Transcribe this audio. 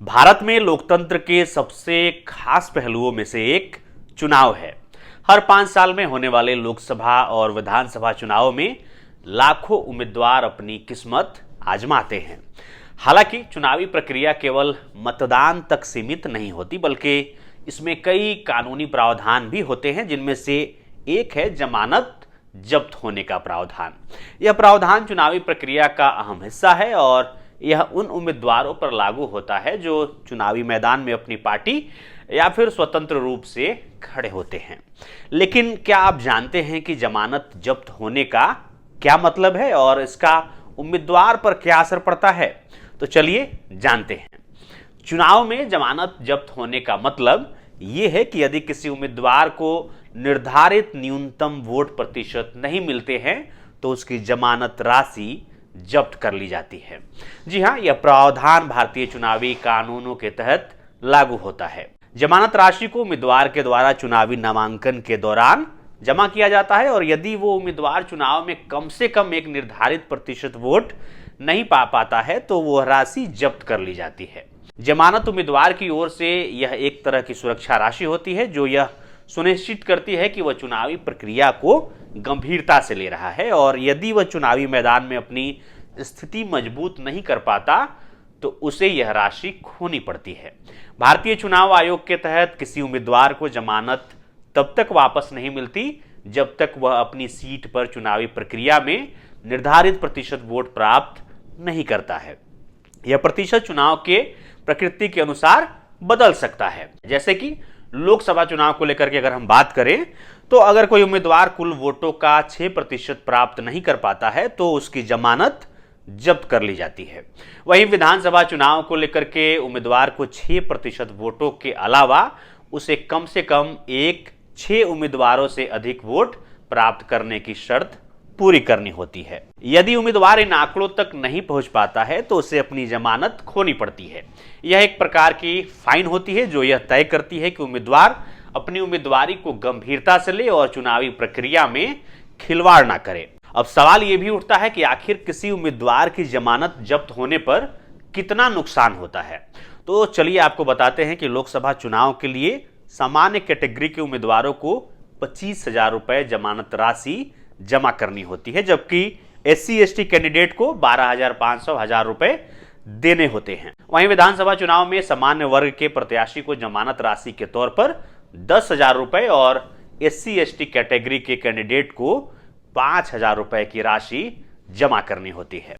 भारत में लोकतंत्र के सबसे खास पहलुओं में से एक चुनाव है। हर 5 साल में होने वाले लोकसभा और विधानसभा चुनाव में लाखों उम्मीदवार अपनी किस्मत आजमाते हैं। हालांकि चुनावी प्रक्रिया केवल मतदान तक सीमित नहीं होती, बल्कि इसमें कई कानूनी प्रावधान भी होते हैं, जिनमें से एक है जमानत जब्त होने का प्रावधान। यह प्रावधान चुनावी प्रक्रिया का अहम हिस्सा है और यह उन उम्मीदवारों पर लागू होता है जो चुनावी मैदान में अपनी पार्टी या फिर स्वतंत्र रूप से खड़े होते हैं। लेकिन क्या आप जानते हैं कि जमानत जब्त होने का क्या मतलब है और इसका उम्मीदवार पर क्या असर पड़ता है? तो चलिए जानते हैं। चुनाव में जमानत जब्त होने का मतलब यह है कि यदि किसी उम्मीदवार को निर्धारित न्यूनतम वोट प्रतिशत नहीं मिलते हैं तो उसकी जमानत राशि जब्त कर ली जाती है। जी हां, यह प्रावधान भारतीय चुनावी कानूनों के तहत लागू होता है। जमानत राशि को उम्मीदवार के द्वारा चुनावी नामांकन के दौरान जमा किया जाता है और यदि वो उम्मीदवार चुनाव में कम से कम एक निर्धारित प्रतिशत वोट नहीं पा पाता है तो वह राशि जब्त कर ली जाती है। जमानत उम्मीदवार की ओर से यह एक तरह की सुरक्षा राशि होती है जो यह सुनिश्चित करती है कि वह चुनावी प्रक्रिया को गंभीरता से ले रहा है और यदि वह चुनावी मैदान में अपनी स्थिति मजबूत नहीं कर पाता तो उसे यह राशि खोनी पड़ती है। भारतीय चुनाव आयोग के तहत किसी उम्मीदवार को जमानत तब तक वापस नहीं मिलती जब तक वह अपनी सीट पर चुनावी प्रक्रिया में निर्धारित प्रतिशत वोट प्राप्त नहीं करता है। यह प्रतिशत चुनाव के प्रकृति के अनुसार बदल सकता है। जैसे कि लोकसभा चुनाव को लेकर के अगर हम बात करें तो अगर कोई उम्मीदवार कुल वोटों का 6% प्राप्त नहीं कर पाता है तो उसकी जमानत जब्त कर ली जाती है। वहीं विधानसभा चुनाव को लेकर के उम्मीदवार को 6% वोटों के अलावा उसे कम से कम 6 उम्मीदवारों से अधिक वोट प्राप्त करने की शर्त पूरी करनी होती है। यदि उम्मीदवार इन आंकड़ों तक नहीं पहुंच पाता है तो उसे अपनी जमानत खोनी पड़ती है। यह एक प्रकार की फाइन होती है जो यह तय करती है कि उम्मीदवार अपनी उम्मीदवारी को गंभीरता से ले और चुनावी प्रक्रिया में खिलवाड़ ना करे। अब सवाल यह भी उठता है कि आखिर किसी उम्मीदवार की जमानत जब्त होने पर कितना नुकसान होता है। तो चलिए आपको बताते हैं कि लोकसभा चुनाव के लिए सामान्य कैटेगरी के उम्मीदवारों को 25,000 रुपए जमानत राशि जमा करनी होती है, जबकि SC/ST कैंडिडेट को 12,500 रुपए देने होते हैं। वहीं विधानसभा चुनाव में सामान्य वर्ग के प्रत्याशी को जमानत राशि के तौर पर 10,000 रुपए और SC/ST कैटेगरी के कैंडिडेट को 5,000 रुपए की राशि जमा करनी होती है।